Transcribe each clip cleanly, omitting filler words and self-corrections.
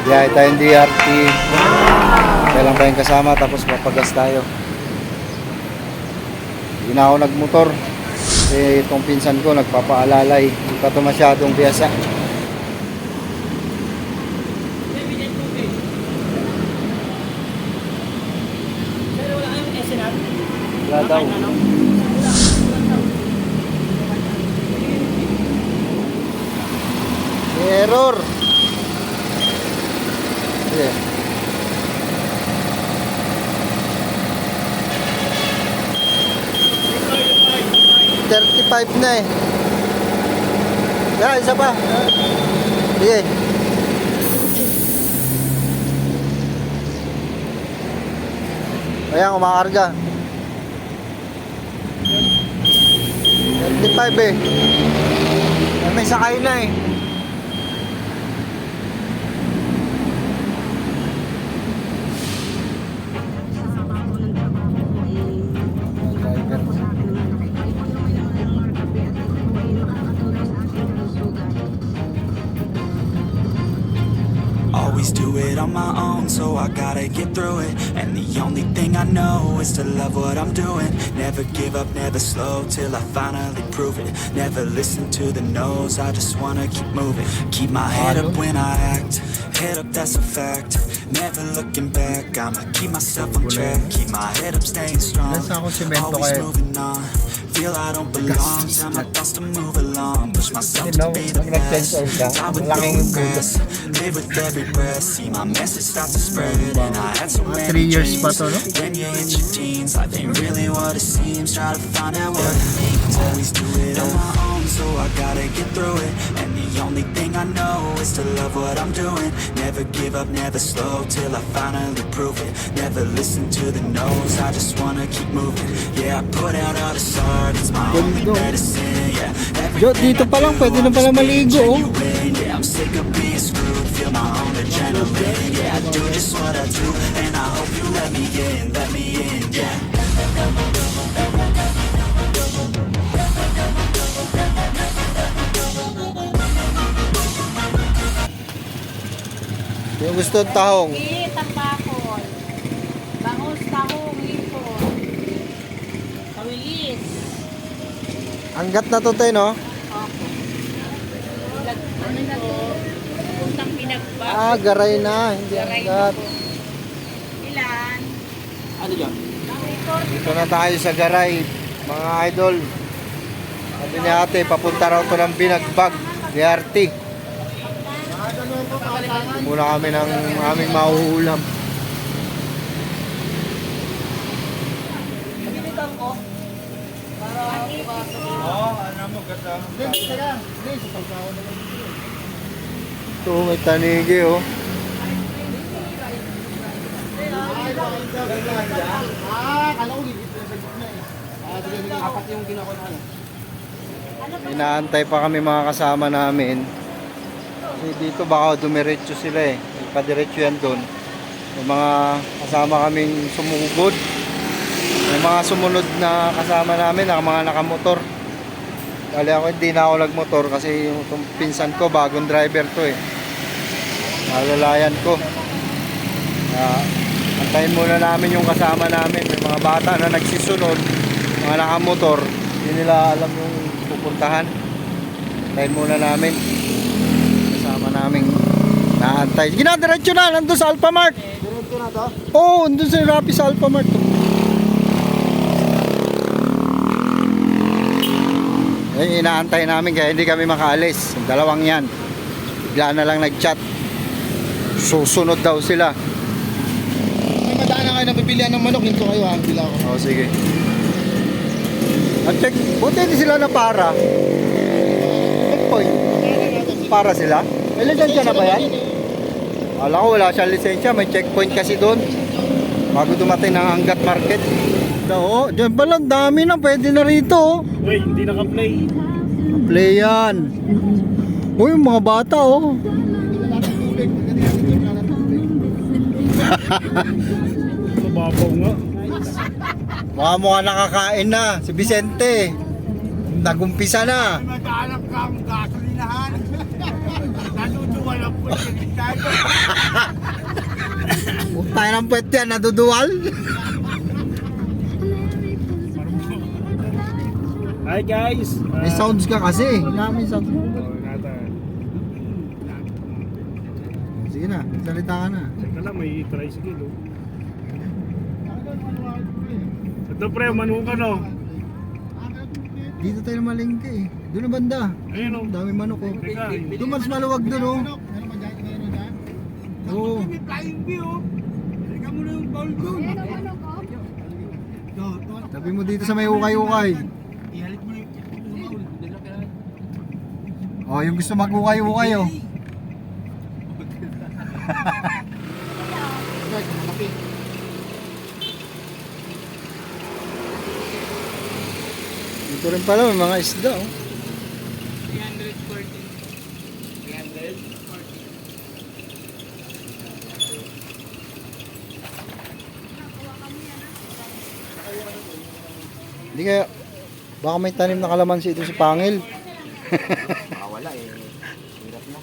Biyahe tayong DRT. Kailan tayong kasama tapos papagas tayo. Hindi na ako nagmotor. Kasi itong pinsan ko nagpapaalalay. Hindi pa ito masyadong biyasa. Wala daw. Error. Yeah. $35 na eh. Isa pa. Sige. Ayan, kumakarga. 35 eh. May sakay na eh. Always do it on my own, so I gotta get through it. And the only thing I know is to love what I'm doing. Never give up, never slow, till I finally prove it. Never listen to the no's, I just wanna keep moving. Keep my head up when I act, head up, that's a fact. Never looking back, I'ma keep myself on track. Keep my head up, staying strong, always moving on. Feel I don't belong, tell my thoughts to move along. Push myself to be the best, die with no regrets. Live with every breath, see my message start to spread. And I had so many dreams, then you hit your teens. Life ain't really what it seems, try to find out what it means. Always do it on my own, so I gotta get through it. And the only thing I know is to love what I'm doing. Never give up, never slow, till I finally prove it. Never listen to the no's, I just wanna keep moving. Yeah, I put out all the art, it's my only medicine. Yeah, Dito pa lang, pwede na pala maligo. yeah, I'm sick of being screwed, feel my own adrenaline. Yeah, I do just what I do, and I hope you let me in, yeah. Yung gusto ng tahong. Tambakol. Bangus, tahong, lipon. Kawilis. Anggat na to tayo, no? Opo. Ano na to? Puntang pinagbag. Ah, garay na. Hindi Garay anggat. na po. Ilan? Ano yun? Dito na tayo sa garay, mga idol. Sabi ni ate, papunta raw to ng Binagbag, DRT. Muna kami ng aming mauulam. Ito, may tanigi, oh. Inaantay pa kami mga kasama namin. Kasi dito baka dumiretso sila eh. Padiretso yan doon. May mga kasama kaming sumugod. May mga sumunod na kasama namin, mga nakamotor. Dali ako hindi na ako nagmotor kasi yung pinsan ko, bagong driver to eh. Malalayan ko. Antayin muna namin yung kasama namin. May mga bata na nagsisunod, mga nakamotor. Hindi nila alam yung pupuntahan. Antayin muna namin. Kasama namin naantay. Ginadiretso na, nandun sa Alphamart. Diretso na to? Oo, nandun sa Rappi sa Alphamart. Ay, inaantay namin kaya hindi kami makaalis. Dalawang yan. Bigla na lang nag-chat. Susunod daw sila. May madaan na kayo na pipilian ng manok, hinto kayo ha, bila ako. Oo, sige. At check, buti hindi sila na para. Checkpoint. Para sila? May lisensya na ba yan? Alam ko wala siyang lisensya, may checkpoint kasi doon. Bago dumating ng Angat Market. Oo, dyan pala, dami na, pwede na rito. Uy, hindi naka-play. Play yan. Uy, mga bata oh. Mababaw nga. Mukha nakakain na si Vicente. Nagumpisa na. Naghahanap ka ang gasolinahan. Natutuwa lang po yung ng puwet yan, naduduwal. Hi guys! May sounds ka kasi. May sounds. Sige na, salita ka na. Teka lang, may tricycle oh. Ito pre, manukan oh. Dito tayo malingke eh. Doon na banda. Ayun oh. Dami manok oh. Teka, Doon mas maluwag doon oh. Oo. may flying bee oh. Teka mo na yung bowl doon. Tabi mo dito sa may ukay-ukay. Ihalik mo na yung bowl. Oh, yung gusto mag-ukay-ukay oh. Dito rin pala may mga isda oh. 340. Hindi kaya, baka may tanim na kalamansi ito si Pangil. Wala eh. Hirap na.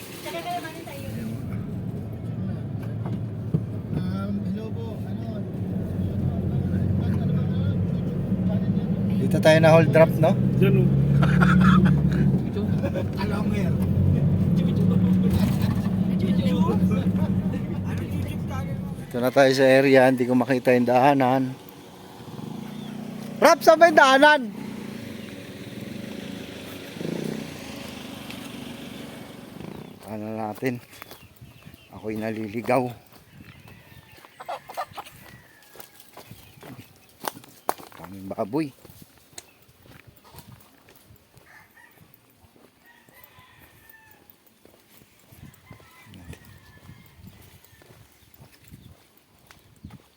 Hello po. Dito tayo na hold drop no? Diyan oh. Alonger. Dito na tayo sa area, hindi ko makita yung daanan. Rap, saan ba yung daanan? Ano natin? Ako'y naliligaw. Kaming baboy.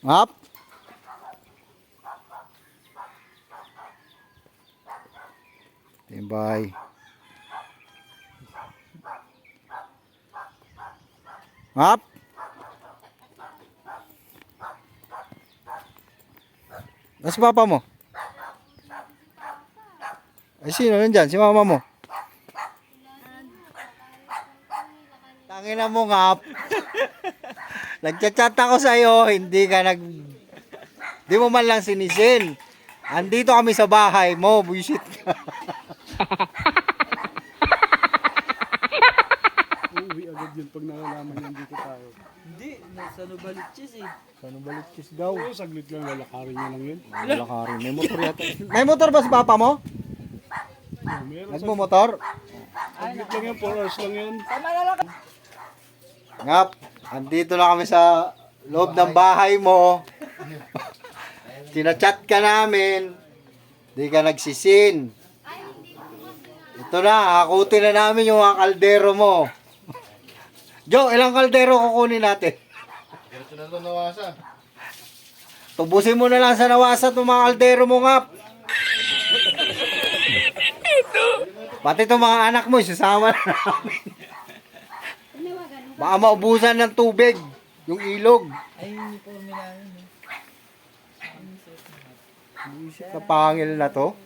Up. Bye. Up. Si papa mo? Ay, sino nandyan? Si mama mo? Tangina mo nga. Nagchat-chat ako sa'yo, hindi mo man lang sinisin. Andito kami sa bahay mo, bullshit ka. Uuwi agad yun pag nalalaman yan dito tayo. Hindi, nasa Novaliches eh. Saan balik kiss daw? Oo, saglit lang, lalakarin niya lang yun. Lalakarin. May motor yata. May motor ba si papa mo? Meron Nagmumotor? saglit lang yan, 4 hours lang yan. Ngap, andito na kami sa loob ng bahay mo. Tinachat ka namin. Di ka nagsisin. Ito na, hakutin na namin yung mga kaldero mo. Jo, ilang kaldero kukunin natin? Diretso na doon nawasa. Tubusin mo na lang sa nawasa itong mga kaldero mo, Ngap. Pati itong mga anak mo, isasama na namin. Baka maubusan ng tubig, yung ilog. Ay, hindi po kami namin. Sa pangil na to.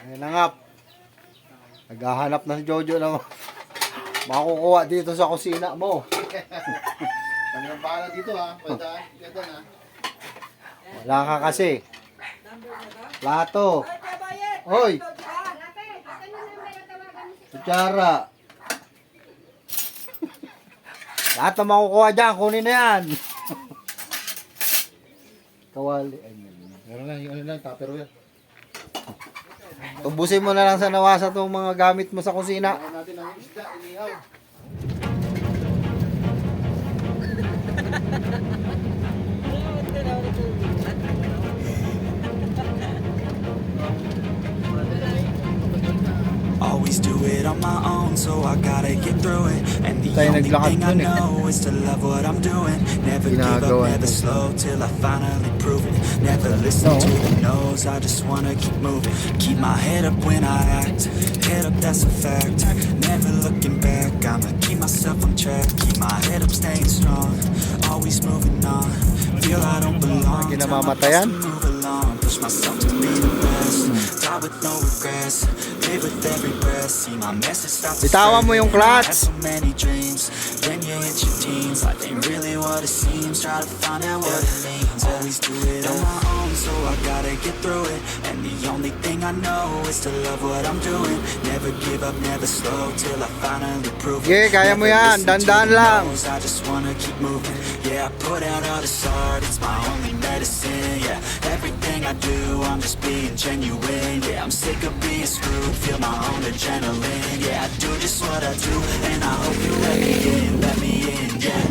Ayan na, Ngap. Naghahanap na si Jojo ng makukuha dito sa kusina mo. Kami ang bahala dito ha. Pwede na. Wala ka kasi. Plato. Hoy. Kutsara. Lahat na makukuha dyan, kunin na yan. Kawali. Meron na yung ano lang, tupperware. Tubusin mo na lang sa nawasa itong mga gamit mo sa kusina. Kaya natin ang isda, inihaw. Always do it on my own, so I gotta get through it. And the Tayo only naglakad thing I dun eh. know is to love what I'm doing. Never give up, Ginagawa never ito. slow till I finally prove it. Never listen to the no's, I just wanna keep moving. Keep my head up when I act, head up, that's a fact. Never looking back, I'ma keep myself on track. Keep my head up, staying strong, always moving on. Feel I don't belong, tell my thoughts to Kinamamatayan? move along. Push myself to be the best. die with no regrets, live with every breath. See my message start to Bitawan mo spread. yung I had clutch. so many dreams, then you hit your teens. Life ain't really what it seems. Try to find out what it means. Always do it on my own, so I gotta get through it. And the only thing I know is to love what I'm doing. Never give up, never slow, till I finally prove it. Yeah, kaya mo Never yan. listen to Dandan the lang. no's, I just wanna keep moving. Yeah, I put out all this art, it's my only medicine. Yeah, everything I do, I'm just being genuine. Yeah, I'm sick of being screwed, feel my own adrenaline. Yeah, I do just what I do, and I hope you let me in, yeah.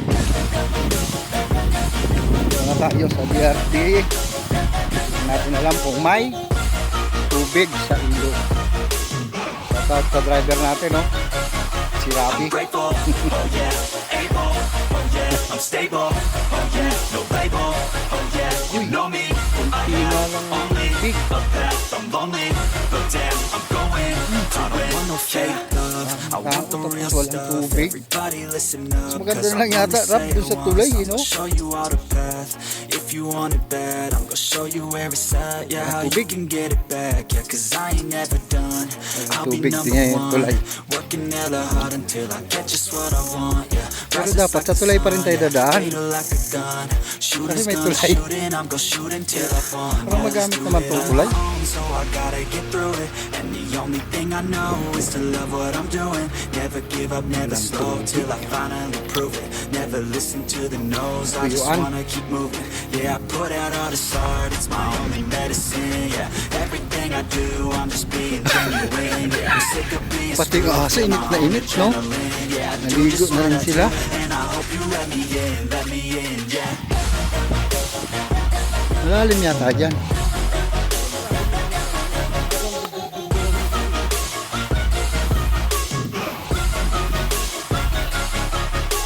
Ito na tayo sa BRT. Hindi natin alam kung may tubig sa ilog. Shoutout sa driver natin, no? Si Rafi. I'm grateful, oh yeah, able, oh yeah, I'm stable, oh yeah, no label, oh yeah, you know me, I have only a path, I'm lonely, but damn, I'm going to win. I don't want no fake love, I want the real stuff, everybody listen up, maganda cause lang I'm yata, gonna Rap, say dun it sa tulay, once, you know? I'll show you all the path, if you want it bad, I'm gonna show you where it's at, yeah, how you tubig. can get it back, yeah, cause I ain't never done, I'll be tubig number din yan, yung tulay. one, working hella hard until I get just what I want, yeah. Pero dapat sa tulay pa rin tayo dadaan. Kasi may tulay. Parang magamit naman itong tulay. So I gotta get through it, and the only thing I know is to love what I'm doing. Never give up, never slow, till I finally prove it. Never listen to the no's, I just Tuyuan. wanna keep moving. Yeah, I put out all this art, it's my only medicine. Yeah, everything I do, I'm just being genuine. Yeah, I'm sick of being Pati yung aso, screwed, init na init, no? adrenaline. Yeah, I do Naligo just na what rin I sila. do, and I hope you let me in, yeah. Malalim yata dyan.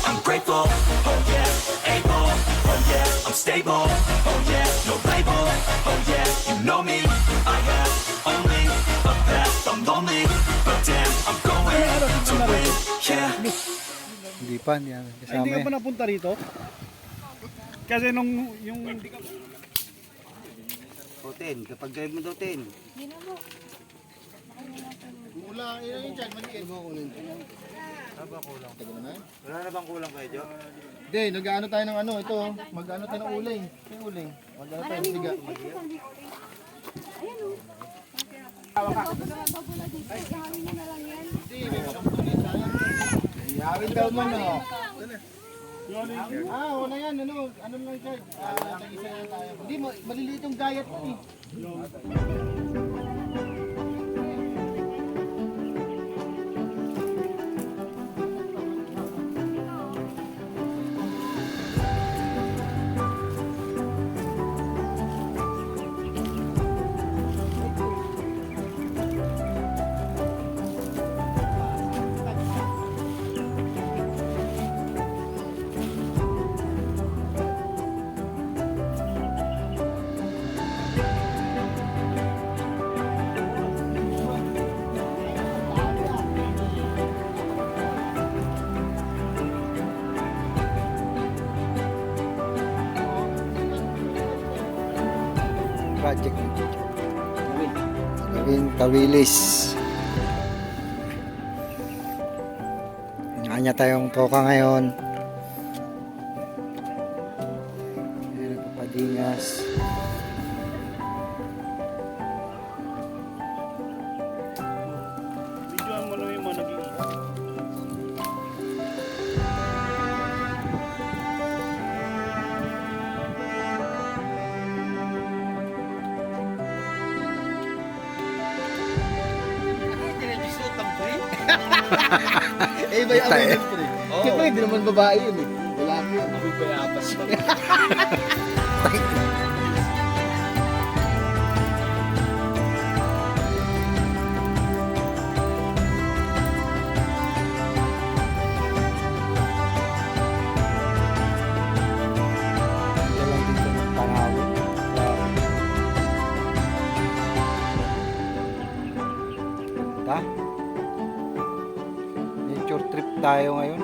I'm grateful, oh yeah, able, oh yeah, I'm stable, oh yeah, no label, oh yeah, you know me, I have only a path, I'm lonely, but damn, I'm going to win, yeah. Hindi pa, hindi namin Ay, kasama hindi ka yan. pa napunta rito? Kasi nung yung Ten, kapag drive mo daw 10. Wala, yun dyan, maliit. Wala na bang kulang kayo, Jo? Hindi, nag-ano tayo ng ano, ito. Mag-ano tayo ng uling. Yung uling. Mag-ano tayo ng siga. Ihawin daw man, oh. Ah, wala yan, ano lang siya. Nag-isa yan tayo. Hindi, maliliit yung gayat ko eh. Project gawin Tawilis. Kanya tayong toka ngayon. Ayan, Papadingas. videoan mo lang yung mga nag-iikot. Eh, iba yung amoy ng pre. Siyempre, hindi naman babae yun eh. Wala ko yun. Amoy pa yapas. Dito lang dito ng Pangawi. Nature trip tayo ngayon.